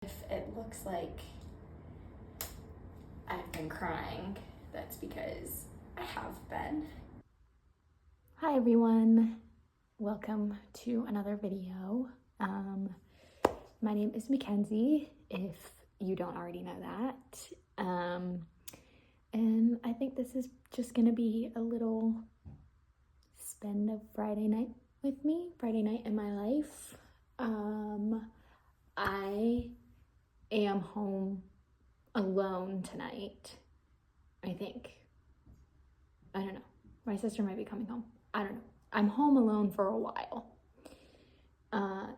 If it looks like I've been crying, that's because I have been. Hi everyone, welcome to another video. My name is Mackenzie, if you don't already know that. And I think this is just gonna be a little spend of Friday night with me, Friday night in my life. I am home alone tonight, I think. I don't know. My sister might be coming home. I don't know. I'm home alone for a while.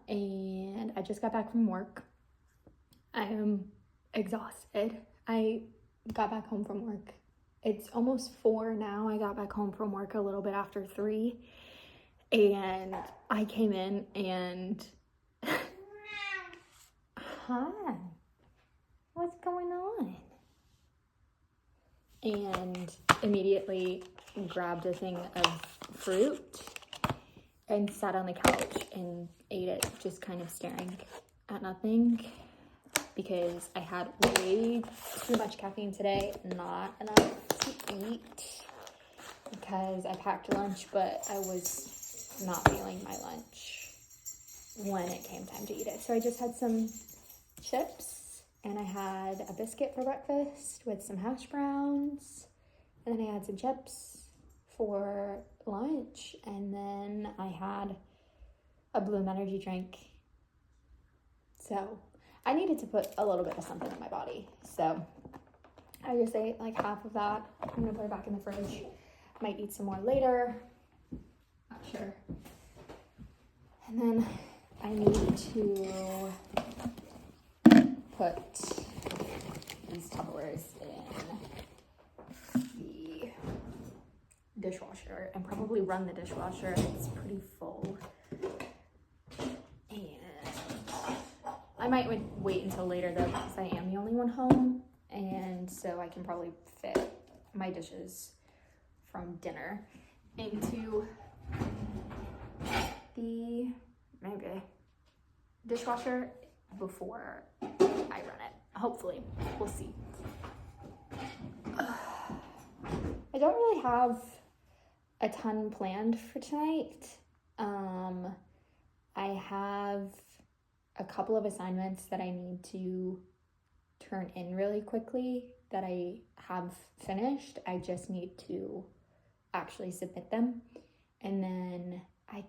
And I just got back from work. I am exhausted. I got back home from work. It's almost 4 now. I got back home from work a little bit after 3. And I came in and... Hi. What's going on? And immediately grabbed a thing of fruit and sat on the couch and ate it, just kind of staring at nothing because I had way too much caffeine today, not enough to eat because I packed lunch, but I was not feeling my lunch when it came time to eat it. So I just had some chips and I had a biscuit for breakfast with some hash browns, and then I had some chips for lunch, and then I had a Bloom energy drink. So I needed to put a little bit of something in my body. So I just ate like half of that. I'm gonna put it back in the fridge. Might eat some more later. Not sure. And then I need to put these Tupperwares in the dishwasher and probably run the dishwasher. It's pretty full. And I might wait until later though because I am the only one home, and so I can probably fit my dishes from dinner into the maybe dishwasher before I run it. Hopefully, we'll see. I don't really have a ton planned for tonight. I have a couple of assignments that I need to turn in really quickly that I have finished. I just need to actually submit them. And then I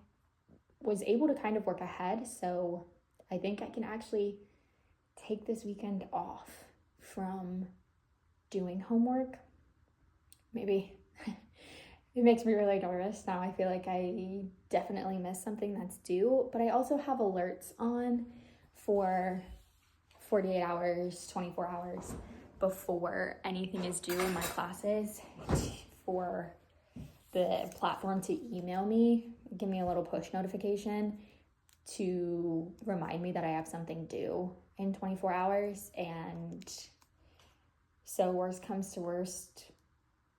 was able to kind of work ahead, so I think I can actually take this weekend off from doing homework. Maybe. It makes me really nervous now. I feel like I definitely missed something that's due, but I also have alerts on for 48 hours, 24 hours before anything is due in my classes for the platform to email me, give me a little push notification to remind me that I have something due in 24 hours. And so worst comes to worst,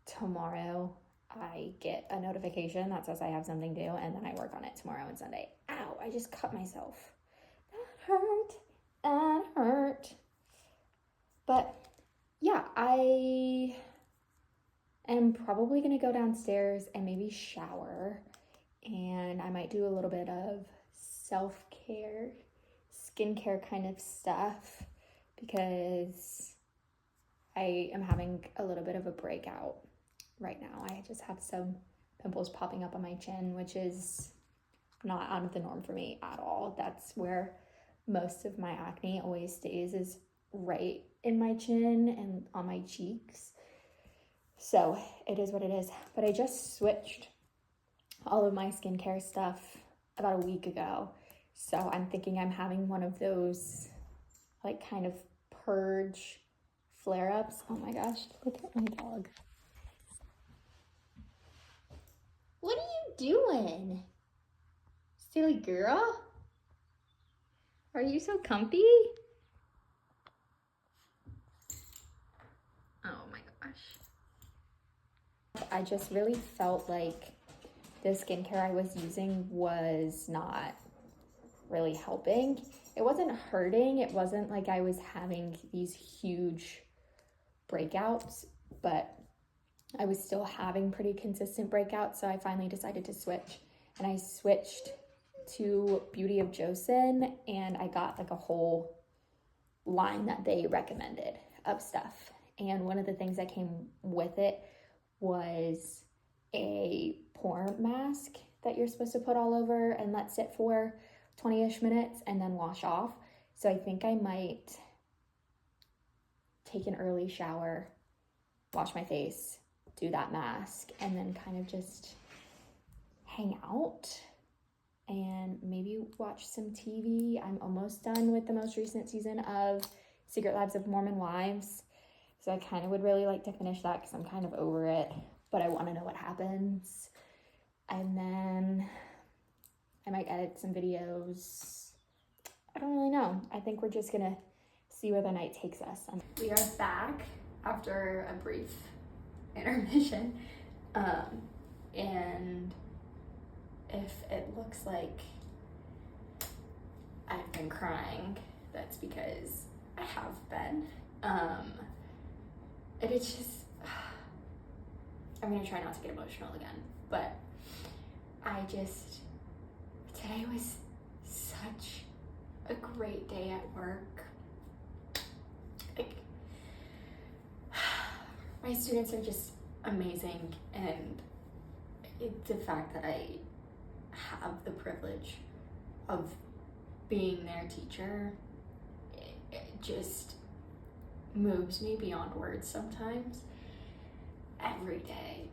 tomorrow I get a notification that says I have something due, and then I work on it tomorrow and Sunday. Ow, I just cut myself. That hurt. But yeah, I am probably gonna go downstairs and maybe shower, and I might do a little bit of self-care, skincare kind of stuff because I am having a little bit of a breakout right now. I just have some pimples popping up on my chin, which is not out of the norm for me at all. That's where most of my acne always stays, is right in my chin and on my cheeks. So it is what it is. But I just switched all of my skincare stuff about a week ago. So I'm thinking I'm having one of those like kind of purge flare-ups. Oh my gosh, look at my dog. What are you doing? Silly girl? Are you so comfy? Oh my gosh. I just really felt like the skincare I was using was not really helping. it wasn't hurting. It wasn't like I was having these huge breakouts, but I was still having pretty consistent breakouts. So I finally decided to switch, and I switched to Beauty of Joseon, and I got like a whole line that they recommended of stuff. And one of the things that came with it was a pore mask that you're supposed to put all over and let sit for 20-ish minutes and then wash off. So I think I might take an early shower, wash my face, do that mask, and then kind of just hang out and maybe watch some TV. I'm almost done with the most recent season of Secret Lives of Mormon Wives. So I kind of would really like to finish that because I'm kind of over it, but I want to know what happens. And then I might edit some videos. I don't really know. I think we're just gonna see where the night takes us. We are back after a brief intermission. And if it looks like I've been crying, that's because I have been. And it's just, I'm gonna try not to get emotional again, but today was such a great day at work. Like, my students are just amazing, and the fact that I have the privilege of being their teacher, it just moves me beyond words sometimes. Every day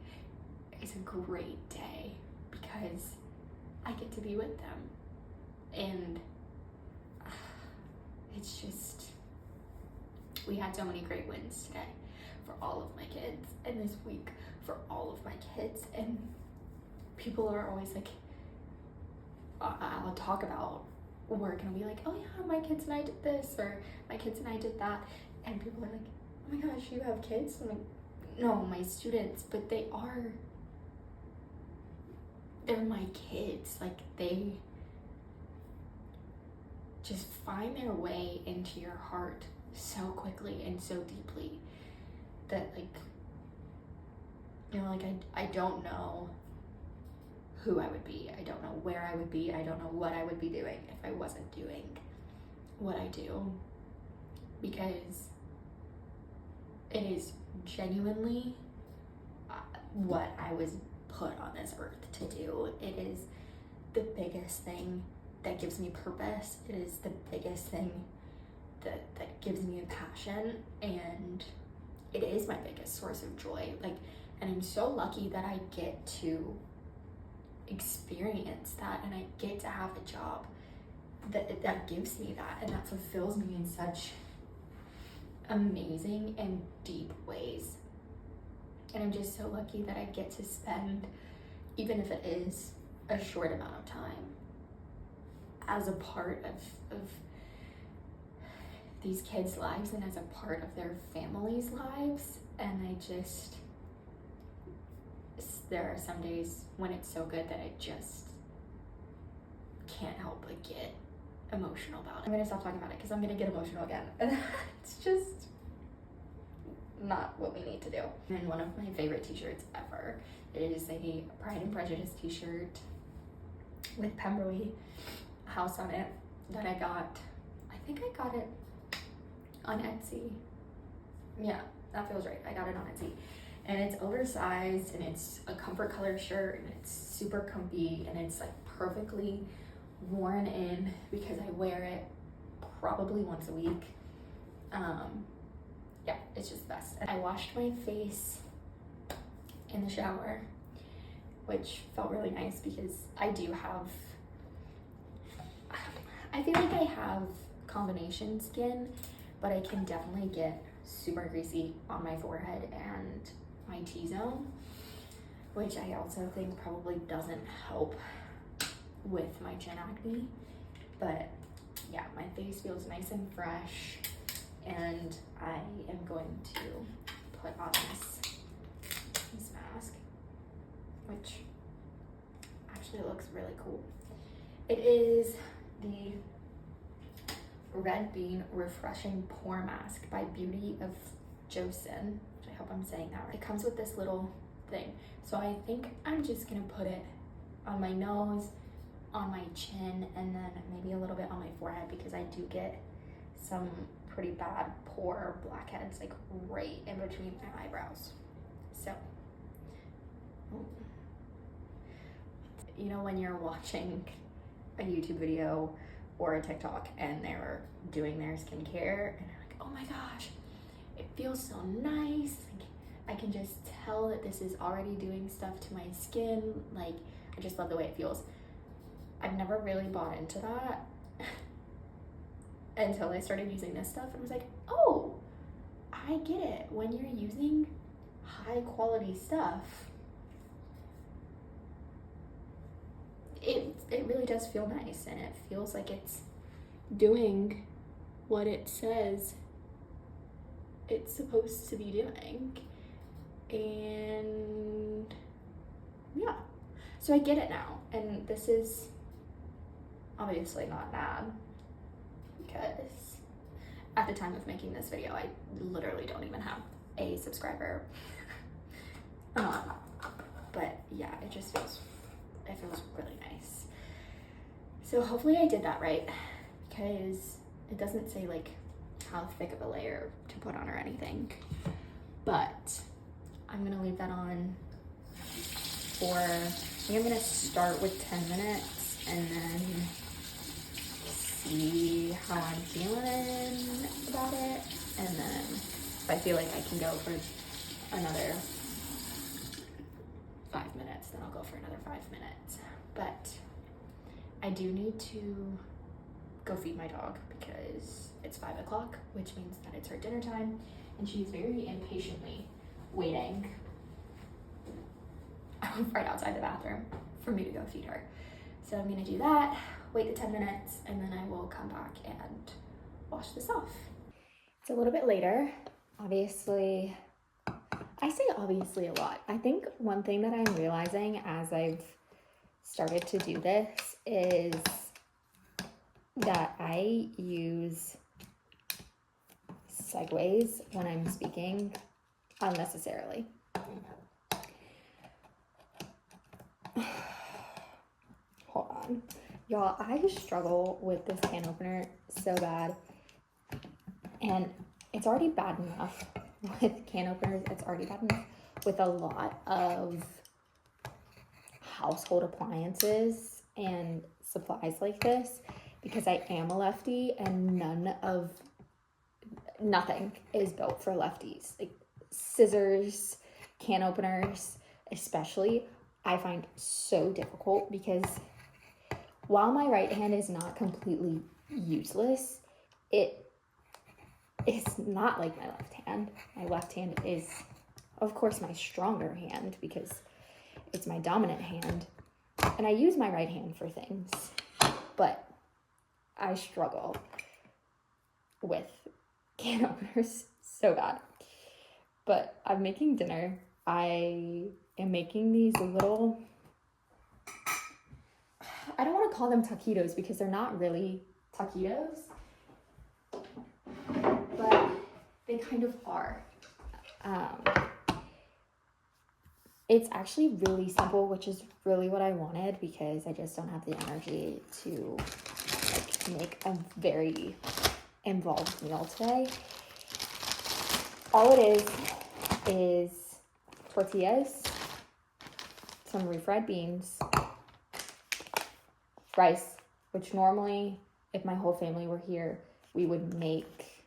is a great day because I get to be with them, and it's just, we had so many great wins today for all of my kids, and this week for all of my kids. And people are always like, I'll talk about work and I'll be like, oh yeah, my kids and I did this, or my kids and I did that, and people are like, oh my gosh, you have kids? I'm like, no, my students, but they're my kids. Like, they just find their way into your heart so quickly and so deeply that, like, you know, like, I don't know who I would be. I don't know where I would be. I don't know what I would be doing if I wasn't doing what I do, because it is genuinely what I was put on this earth to do. It is the biggest thing that gives me purpose. It is the biggest thing that gives me a passion, and it is my biggest source of joy. Like, and I'm so lucky that I get to experience that, and I get to have a job that gives me that, and that fulfills me in such amazing and deep ways. And I'm just so lucky that I get to spend, even if it is a short amount of time, as a part of these kids' lives and as a part of their families' lives. And there are some days when it's so good that I just can't help but get emotional about it. I'm gonna stop talking about it because I'm gonna get emotional again. It's just not what we need to do. And one of my favorite t-shirts ever, it is a Pride and Prejudice t-shirt with Pemberley House on it that I got, I think I got it on Etsy. Yeah, that feels right. I got it on Etsy. And it's oversized, and it's a comfort color shirt, and it's super comfy, and it's like perfectly worn in because I wear it probably once a week. Yeah, it's just the best. And I washed my face in the shower, which felt really nice because I feel like I have combination skin, but I can definitely get super greasy on my forehead and my T-zone, which I also think probably doesn't help with my chin acne. But yeah, my face feels nice and fresh, and I am going to put on this mask, which actually looks really cool. It is the Red Bean Refreshing Pore Mask by Beauty of Joseon, which I hope I'm saying that right. It comes with this little thing. So I think I'm just gonna put it on my nose, on my chin, and then maybe a little bit on my forehead because I do get some pretty bad pore blackheads like right in between my eyebrows. So, you know when you're watching a YouTube video or a TikTok and they're doing their skincare and they're like, oh my gosh, it feels so nice. Like, I can just tell that this is already doing stuff to my skin. Like, I just love the way it feels. I've never really bought into that until I started using this stuff and was like, oh, I get it. When you're using high quality stuff, it really does feel nice, and it feels like it's doing what it says it's supposed to be doing. And yeah, so I get it now. And this is obviously not an ad because at the time of making this video, I literally don't even have a subscriber. But yeah, it feels really nice. So hopefully I did that right, because it doesn't say like how thick of a layer to put on or anything, but I'm gonna leave that on for, I think I'm gonna start with 10 minutes and then see how I'm feeling about it, and then if I feel like I can go for another 5 minutes, then I'll go for another 5 minutes. But I do need to go feed my dog because it's 5 o'clock, which means that it's her dinner time, and she's very impatiently waiting right outside the bathroom for me to go feed her. So I'm gonna do that, wait the 10 minutes, and then I will come back and wash this off. It's a little bit later. Obviously, I say obviously a lot. I think one thing that I'm realizing as I've started to do this is that I use segues when I'm speaking unnecessarily. Hold on. Y'all, I struggle with this can opener so bad. And it's already bad enough with can openers. It's already bad enough with a lot of household appliances and supplies like this, because I am a lefty and nothing is built for lefties. Like scissors, can openers, especially, I find so difficult because while my right hand is not completely useless, it is not like my left hand. My left hand is, of course, my stronger hand because it's my dominant hand, and I use my right hand for things, but I struggle with can openers so bad. But I'm making dinner. I am making these little, I don't want to call them taquitos because they're not really taquitos, but they kind of are. It's actually really simple, which is really what I wanted because I just don't have the energy to like make a very involved meal today. All it is tortillas, some refried beans, rice, which normally, if my whole family were here, we would make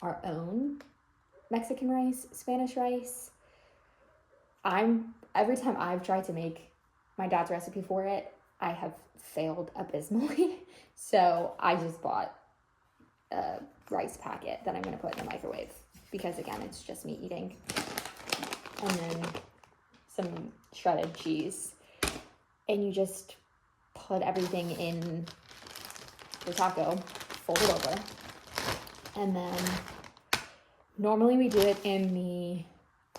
our own Mexican rice, Spanish rice. Every time I've tried to make my dad's recipe for it, I have failed abysmally. So I just bought a rice packet that I'm going to put in the microwave because, again, it's just me eating. And then some shredded cheese. And you just put everything in the taco, fold it over. And then normally we do it in the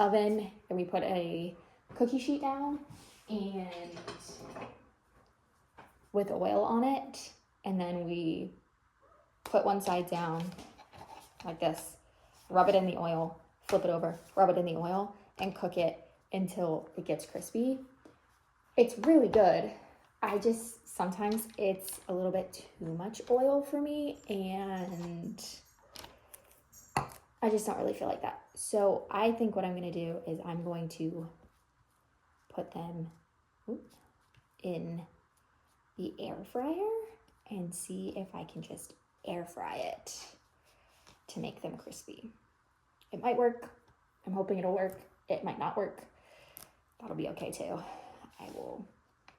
oven, and we put a cookie sheet down and with oil on it, and then we put one side down like this, rub it in the oil, flip it over, rub it in the oil, and cook it until it gets crispy. It's really good. Sometimes it's a little bit too much oil for me, and I just don't really feel like that. So I think what I'm gonna do is I'm going to put them in the air fryer and see if I can just air fry it to make them crispy. It might work. I'm hoping it'll work. It might not work. That'll be okay too. I will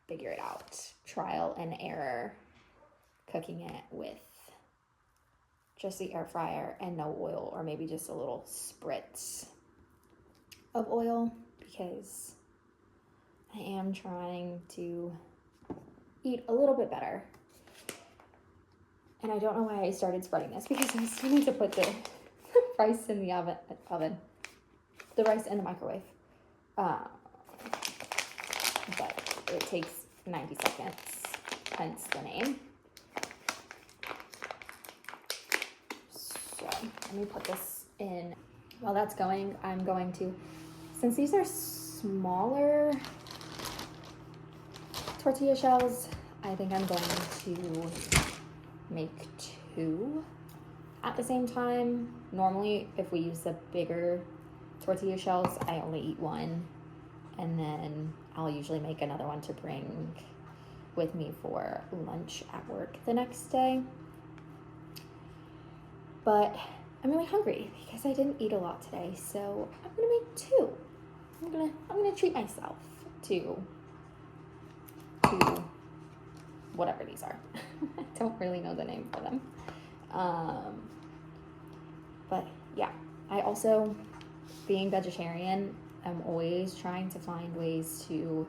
figure it out. Trial and error, cooking it with just the air fryer and no oil, or maybe just a little spritz of oil, because I am trying to eat a little bit better. And I don't know why I started spreading this, because I still need to put the rice in the oven, the rice in the microwave. But it takes 90 seconds, hence the name. So let me put this in. While that's going, I'm going to, since these are smaller tortilla shells, I think I'm going to make 2 at the same time. Normally, if we use the bigger tortilla shells, I only eat 1, and then I'll usually make another one to bring with me for lunch at work the next day. But I'm really hungry because I didn't eat a lot today, so I'm gonna make 2. I'm gonna treat myself to whatever these are. I don't really know the name for them. But yeah, I also, being vegetarian, I'm always trying to find ways to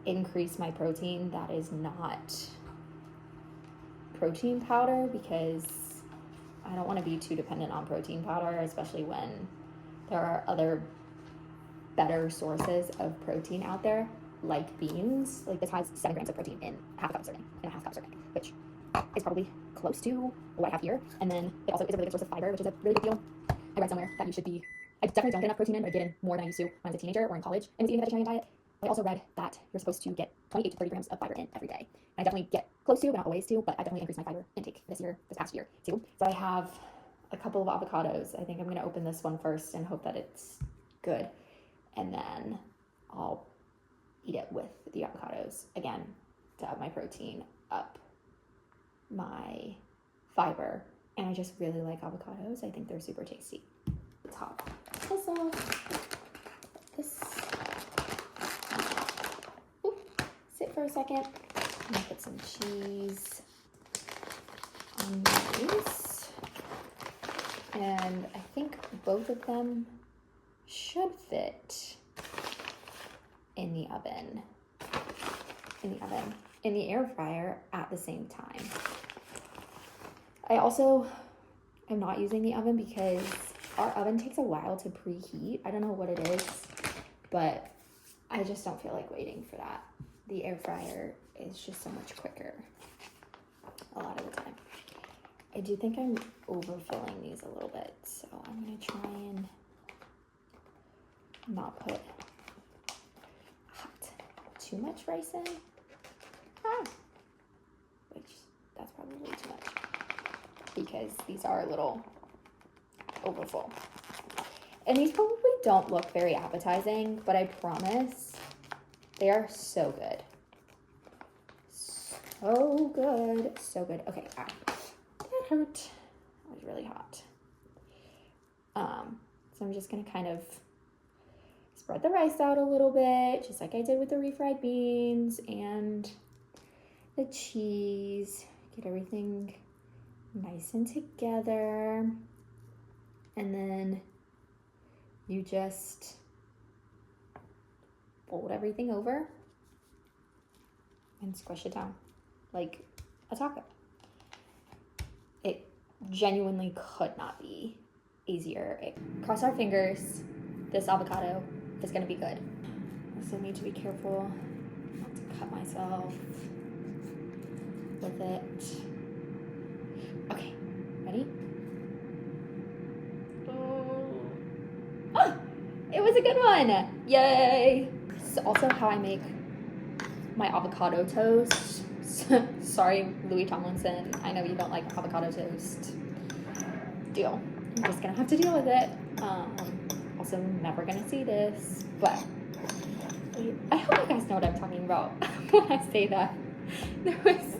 increase my protein that is not protein powder, because I don't want to be too dependent on protein powder, especially when there are other better sources of protein out there, like beans. Like this has 7 grams of protein in half a cup of serving, which is probably close to what I have here. And then it also is a really good source of fiber, which is a really big deal. I read somewhere that you should be, I definitely don't get enough protein in, but I get in more than I used to when I was a teenager or in college and was eating a vegetarian diet. I also read that you're supposed to get 28 to 30 grams of fiber in every day. And I definitely get close to, but not always to, but I definitely increased my fiber intake this past year too. So I have a couple of avocados. I think I'm going to open this one first and hope that it's good. And then I'll eat it with the avocados, again, to up my protein, up my fiber. And I just really like avocados. I think they're super tasty. Top this off. This. Sit for a second. I'm gonna put some cheese on these. And I think both of them should fit in the oven. In the air fryer at the same time. I also am not using the oven because our oven takes a while to preheat. I don't know what it is, but I just don't feel like waiting for that. The air fryer is just so much quicker a lot of the time. I do think I'm overfilling these a little bit, so I'm gonna try and not put too much rice in. Which, that's probably too much, because these are a little overfull. And these probably don't look very appetizing, but I promise they are so good. So good. So good. Okay, that hurt. That was really hot. So I'm just gonna kind of spread the rice out a little bit, just like I did with the refried beans and the cheese. Get everything nice and together. And then you just fold everything over and squish it down like a taco. It genuinely could not be easier. Cross our fingers, this avocado is gonna be good. I still need to be careful not to cut myself with it. Ready? Oh, it was a good one. Yay. This is also how I make my avocado toast. Sorry, Louis Tomlinson. I know you don't like avocado toast. Deal. I'm just gonna have to deal with it. Also, never gonna see this, but I hope you guys know what I'm talking about when I say that. There was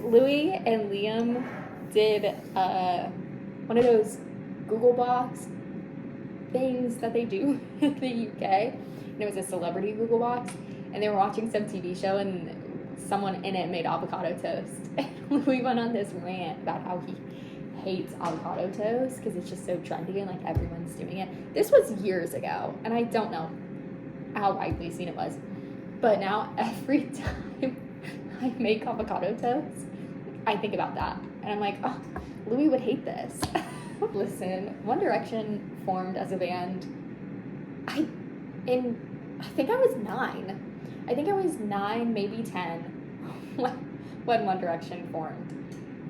Louis and Liam did one of those Google Box things that they do in the UK, and it was a celebrity Google Box, and they were watching some TV show, and someone in it made avocado toast, and Louis went on this rant about how he hates avocado toast because it's just so trendy and like everyone's doing it. This was years ago, and I don't know how widely seen it was, but now every time I make avocado toast, I think about that, and I'm like, oh, Louis would hate this. Listen, One Direction formed as a band. I think I was 9. I think I was 9, maybe 10, when One Direction formed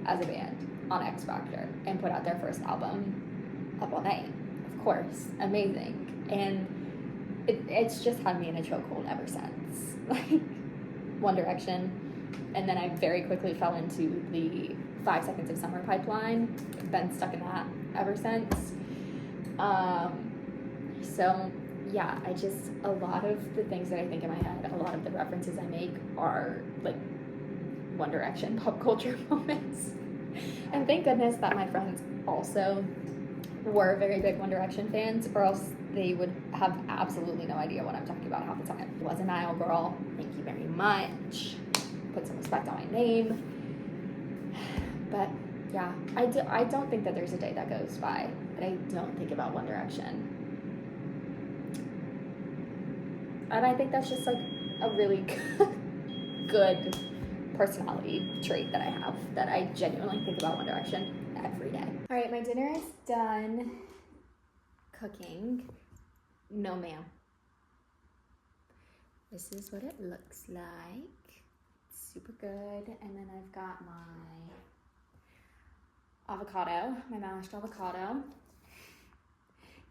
as a band on X Factor and put out their first album, Up All Night. Of course, amazing, and it's just had me in a chokehold ever since. Like One Direction, and then I very quickly fell into the 5 Seconds of Summer pipeline. Been stuck in that ever since. So yeah, a lot of the things that I think in my head, a lot of the references I make are like One Direction pop culture moments. And thank goodness that my friends also were very big One Direction fans, or else they would have absolutely no idea what I'm talking about half the time. Was a Nile girl. Thank you very much. Put some respect on my name. But yeah, I don't think that there's a day that goes by that I don't think about One Direction. And I think that's just like a really good personality trait that I have, that I genuinely think about One Direction every day. All right, my dinner is done cooking. No, ma'am. This is what it looks like. It's super good. And then I've got my avocado, my mashed avocado.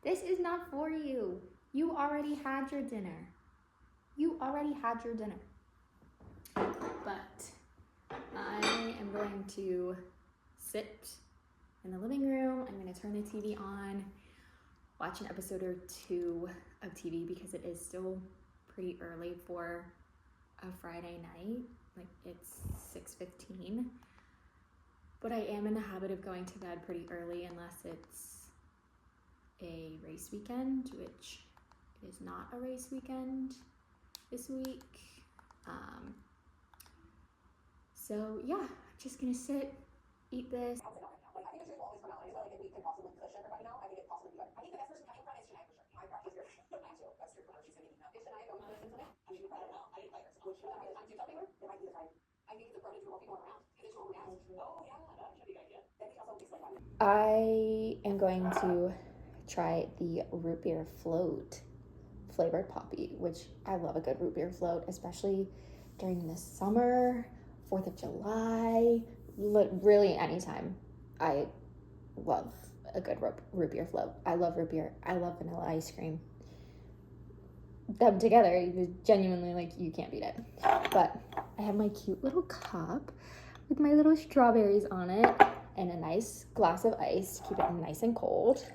This is not for you. You already had your dinner. But I am going to sit in the living room. I'm going to turn the TV on, watch an episode or 2 of TV because it is still pretty early for a Friday night. Like it's 6:15. But I am in the habit of going to bed pretty early unless it's a race weekend, which is not a race weekend this week. So yeah, I'm just gonna sit, eat this. I am going to try the root beer float flavored poppy, which I love a good root beer float, especially during the summer, 4th of July, really anytime. I love a good root beer float. I love root beer. I love vanilla ice cream. Them together, genuinely, like, you can't beat it. But I have my cute little cup with my little strawberries on it and a nice glass of ice to keep it nice and cold.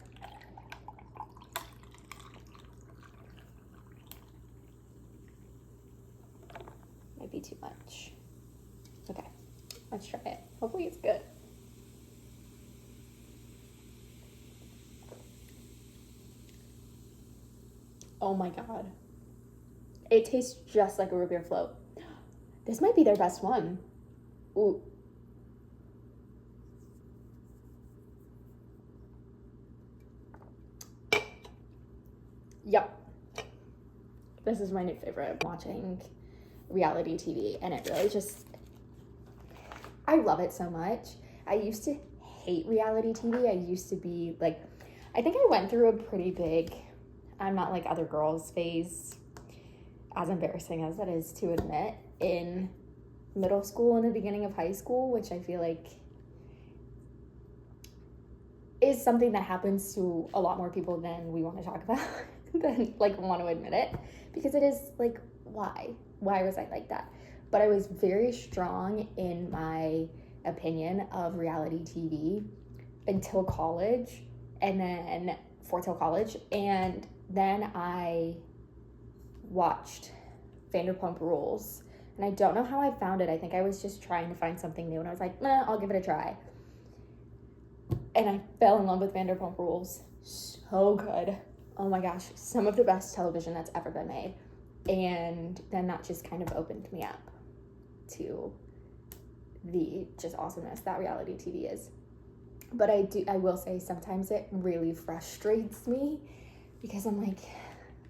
Might be too much. Okay, let's try it. Hopefully it's good. Oh my god. It tastes just like a root beer float. This might be their best one. Ooh. Yep. This is my new favorite. I'm watching reality TV, and it really just, I love it so much. I used to hate reality TV. I used to be like, I think I went through a pretty big, I'm not like other girls phase, as embarrassing as that is to admit, in middle school and the beginning of high school, which I feel like is something that happens to a lot more people than we want to talk about, than like want to admit it, because it is like, why was I like that? But I was very strong in my opinion of reality TV until college, and then till college, and then I watched Vanderpump Rules, and I don't know how I found it. I think I was just trying to find something new, and I was like, nah, I'll give it a try. And I fell in love with Vanderpump Rules. So good. Oh my gosh, some of the best television that's ever been made. And then that just kind of opened me up to the just awesomeness that reality TV is. But I will say sometimes it really frustrates me, because I'm like,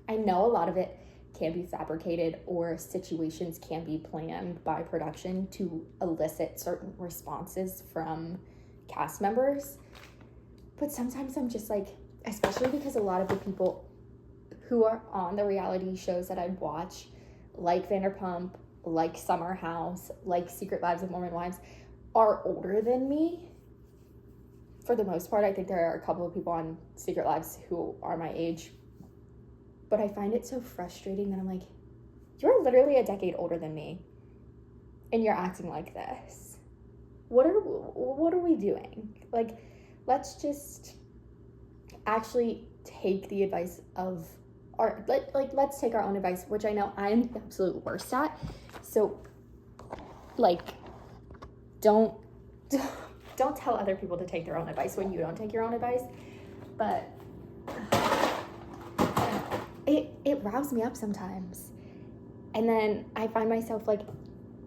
I know a lot of it can be fabricated, or situations can be planned by production to elicit certain responses from cast members. But sometimes I'm just like, especially because a lot of the people who are on the reality shows that I watch, like Vanderpump, like Summer House, like Secret Lives of Mormon Wives, are older than me. For the most part, I think there are a couple of people on Secret Lives who are my age. But I find it so frustrating that I'm like, you're literally a decade older than me, and you're acting like this. What are we doing? Like, let's just actually take the advice of let's take our own advice, which I know I'm the absolute worst at. So, like, don't tell other people to take their own advice when you don't take your own advice. But it riles me up sometimes. And then I find myself like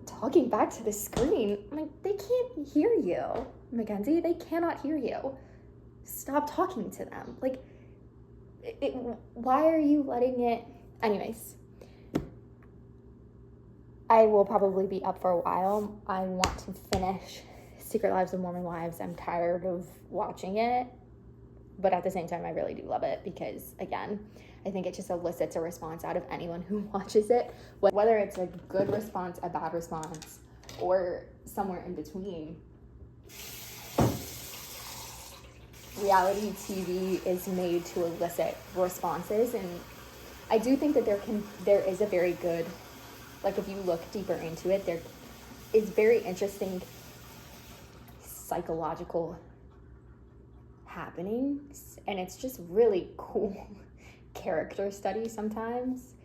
talking back to the screen. I'm like, they can't hear you, Mackenzie. They cannot hear you. Stop talking to them. Like, why are you letting it? Anyways, I will probably be up for a while. I want to finish Secret Lives of Mormon Wives. I'm tired of watching it, but at the same time, I really do love it, because again, I think it just elicits a response out of anyone who watches it, whether it's a good response, a bad response, or somewhere in between. Reality TV is made to elicit responses, and I do think that there is a very good, like, if you look deeper into it, there is very interesting psychological happenings, and it's just really cool character study sometimes.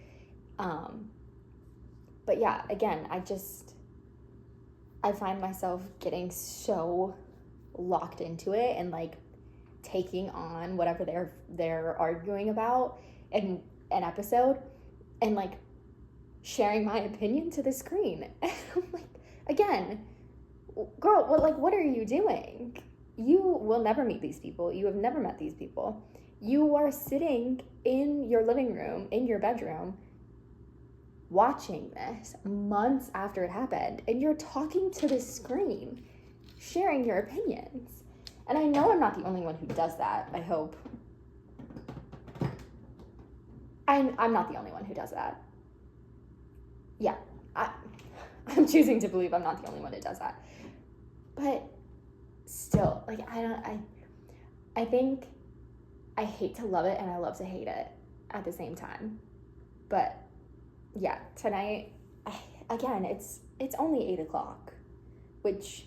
But yeah, again, I find myself getting so locked into it and like taking on whatever they're arguing about in an episode, and like sharing my opinion to the screen. And I'm like, again, girl, what are you doing? You will never meet these people. You have never met these people. You are sitting in your living room, in your bedroom, watching this months after it happened, and you're talking to the screen, sharing your opinions. And I know I'm not the only one who does that, I hope. I'm not the only one who does that. Yeah, I'm choosing to believe I'm not the only one who does that. But still, like, I think I hate to love it and I love to hate it at the same time. But yeah, tonight, again, it's only 8:00, which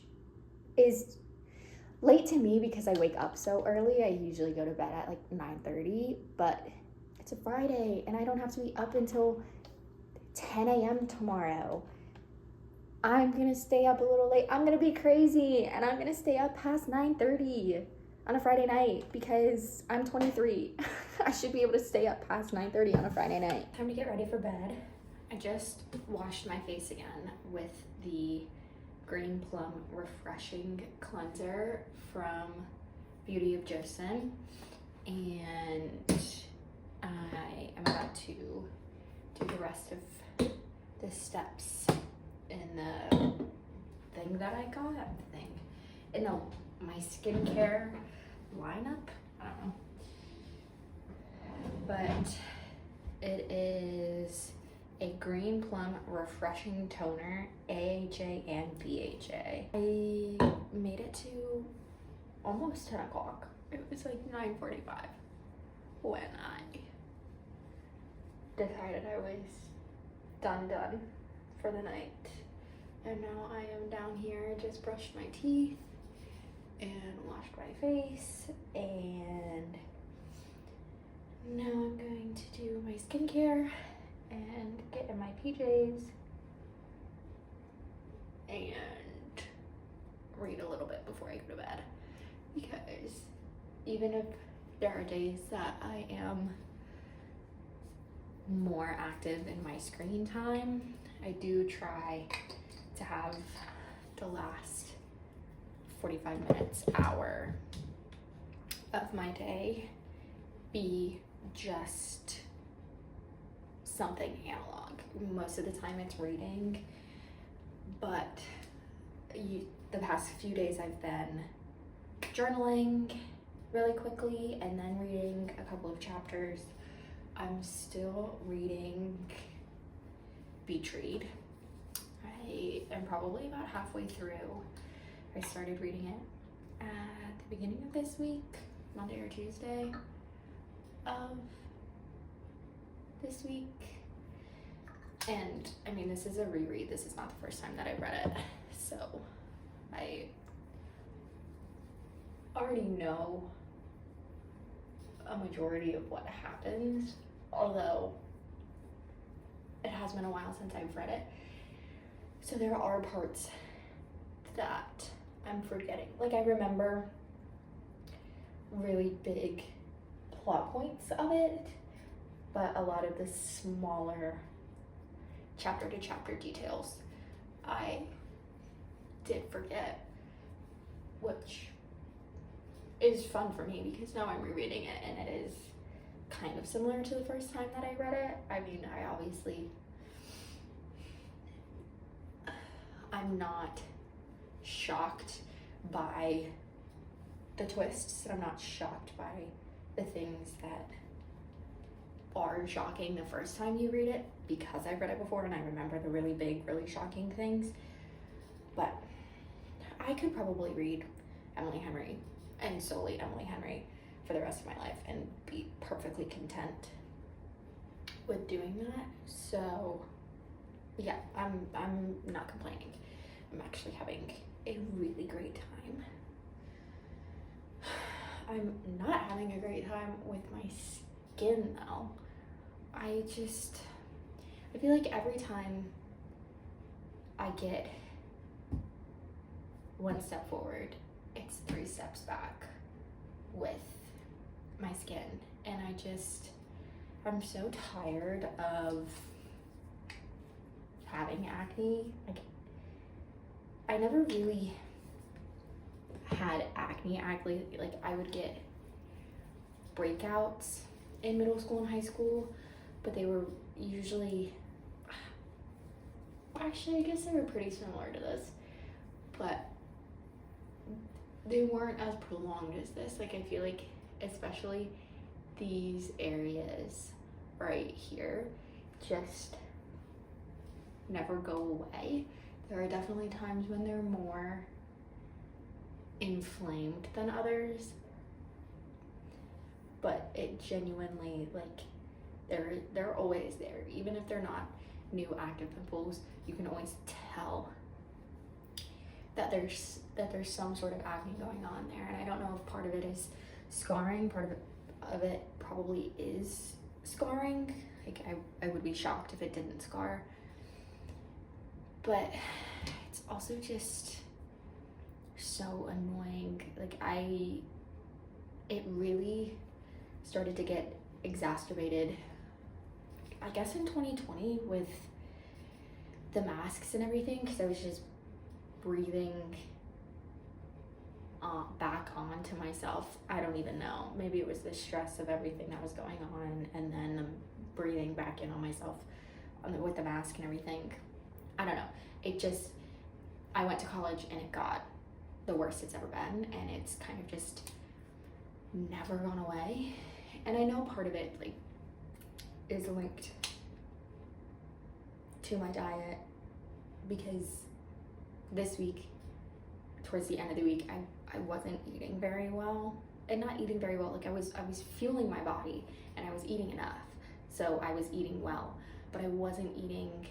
is late to me because I wake up so early. I usually go to bed at like 9:30, but it's a Friday and I don't have to be up until 10 a.m. tomorrow. I'm gonna stay up a little late. I'm gonna be crazy and I'm gonna stay up past 9:30 on a Friday night because I'm 23. I should be able to stay up past 9:30 on a Friday night. Time to get ready for bed. I just washed my face again with the Green Plum Refreshing Cleanser from Beauty of Joseon, and I am about to do the rest of the steps in the thing that I got, in my skincare lineup. I don't know, but it is a Green Plum Refreshing Toner, AHA and BHA. I made it to almost 10 o'clock, it was like 9:45 when I decided I was done for the night. And now I am down here, just brushed my teeth and washed my face, and now I'm going to do my skincare and get in my PJs and read a little bit before I go to bed, because even if there are days that I am more active in my screen time, I do try to have the last 45 minutes, hour of my day be just something analog. Most of the time it's reading, but the past few days I've been journaling really quickly and then reading a couple of chapters. I'm still reading Beach Read. I am probably about halfway through. I started reading it at the beginning of this week, Monday or Tuesday of this week. And I mean, this is a reread. This is not the first time that I read it. So I already know a majority of what happens, although it has been a while since I've read it. So there are parts that I'm forgetting. Like, I remember really big plot points of it, but a lot of the smaller chapter to chapter details I did forget, which is fun for me because now I'm rereading it and it is kind of similar to the first time that I read it. I mean, I'm not shocked by the twists, and I'm not shocked by the things that are shocking the first time you read it, because I've read it before and I remember the really big, really shocking things. But I could probably read Emily Henry and solely Emily Henry for the rest of my life and be perfectly content with doing that. So yeah, I'm not complaining. I'm actually having a really great time. I'm not having a great time with my skin though. I feel like every time I get one step forward, it's 3 steps back with my skin. And I'm so tired of having acne. Like, I never really had acne. Like, I would get breakouts in middle school and high school, but they were usually, actually, I guess they were pretty similar to this, but they weren't as prolonged as this. Like, I feel like especially these areas right here just never go away. There are definitely times when they're more inflamed than others, but it genuinely, like, they're always there. Even if they're not new active pimples, you can always tell that there's some sort of acne going on there. And I don't know if part of it is scarring, part of it probably is scarring. Like, I would be shocked if it didn't scar, but it's also just so annoying. Like, it really started to get exacerbated, I guess, in 2020 with the masks and everything, because I was just breathing back onto myself. I don't even know. Maybe it was the stress of everything that was going on, and then breathing back in on myself with the mask and everything. I don't know. I went to college and it got the worst it's ever been, and it's kind of just never gone away. And I know part of it, like, is linked to my diet, because this week, towards the end of the week, I wasn't eating very well, and not eating very well. Like I was fueling my body and I was eating enough. So I was eating well, but I wasn't eating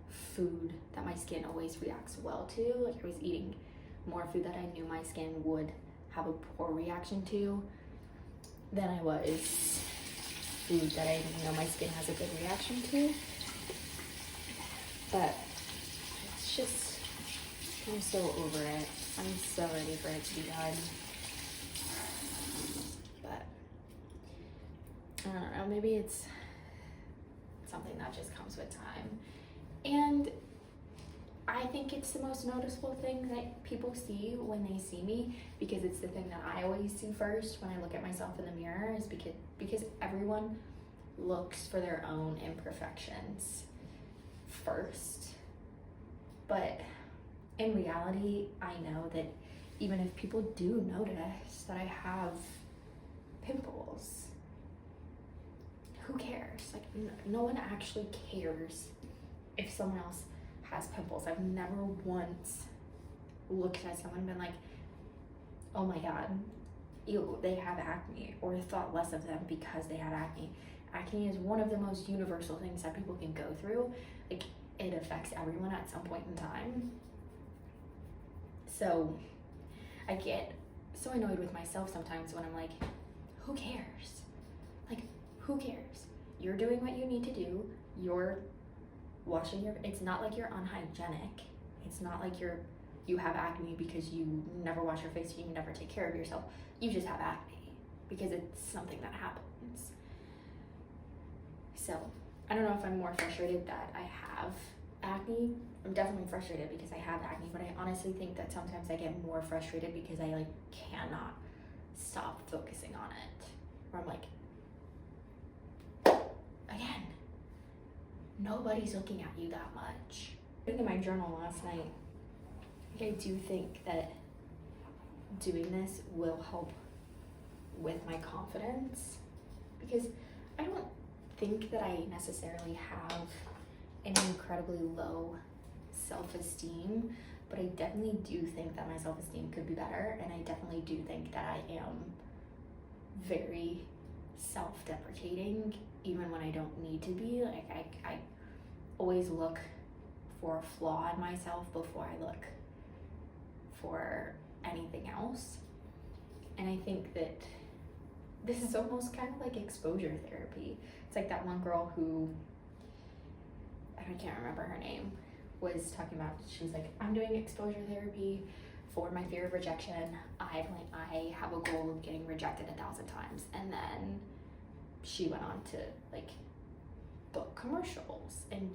food that my skin always reacts well to. Like I was eating more food that I knew my skin would have a poor reaction to than I was food that I know my skin has a good reaction to. But it's just, I'm so over it. I'm so ready for it to be done. But I don't know, maybe it's something that just comes with time. And I think it's the most noticeable thing that people see when they see me, because it's the thing that I always see first when I look at myself in the mirror, is because everyone looks for their own imperfections first. But in reality, I know that even if people do notice that I have pimples, who cares? Like, no one actually cares if someone else has pimples. I've never once looked at someone and been like, oh my god, ew, they have acne, or thought less of them because they have acne. Acne is one of the most universal things that people can go through. Like, it affects everyone at some point in time. So I get so annoyed with myself sometimes when I'm like, who cares? Like, who cares? You're doing what you need to do. You're washing your, it's not like you're unhygienic. It's not like you have acne because you never wash your face, you never take care of yourself. You just have acne because it's something that happens. So I don't know if I'm more frustrated that I have acne. I'm definitely frustrated because I have acne, but I honestly think that sometimes I get more frustrated because I like cannot stop focusing on it. Or I'm like, again, nobody's looking at you that much. In my journal last night, I do think that doing this will help with my confidence, because I don't think that I necessarily have an incredibly low self-esteem, but I definitely do think that my self-esteem could be better, and I definitely do think that I am very self-deprecating even when I don't need to be. Like I always look for a flaw in myself before I look for anything else. And I think that this is almost kind of like exposure therapy. It's like that one girl who, I can't remember her name, was talking about, she was like, I'm doing exposure therapy for my fear of rejection. I have a goal of getting rejected 1,000 times. And then she went on to like book commercials and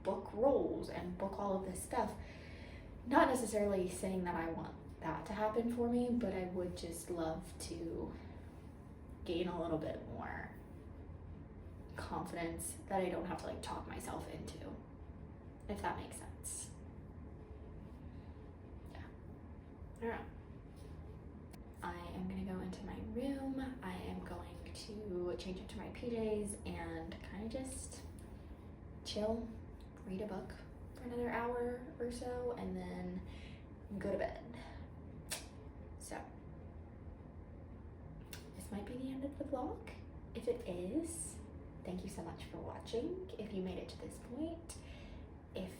book roles and book all of this stuff. Not necessarily saying that I want that to happen for me, but I would just love to gain a little bit more confidence that I don't have to like talk myself into, if that makes sense. Yeah. All right. I am gonna go into my room. I am going to change into my PJs and kind of just chill, read a book for another hour or so, and then go to bed. So this might be the end of the vlog. If it is, thank you so much for watching. If you made it to this point, if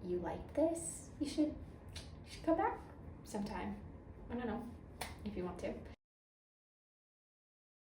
you liked this, you should come back sometime. I don't know, if you want to.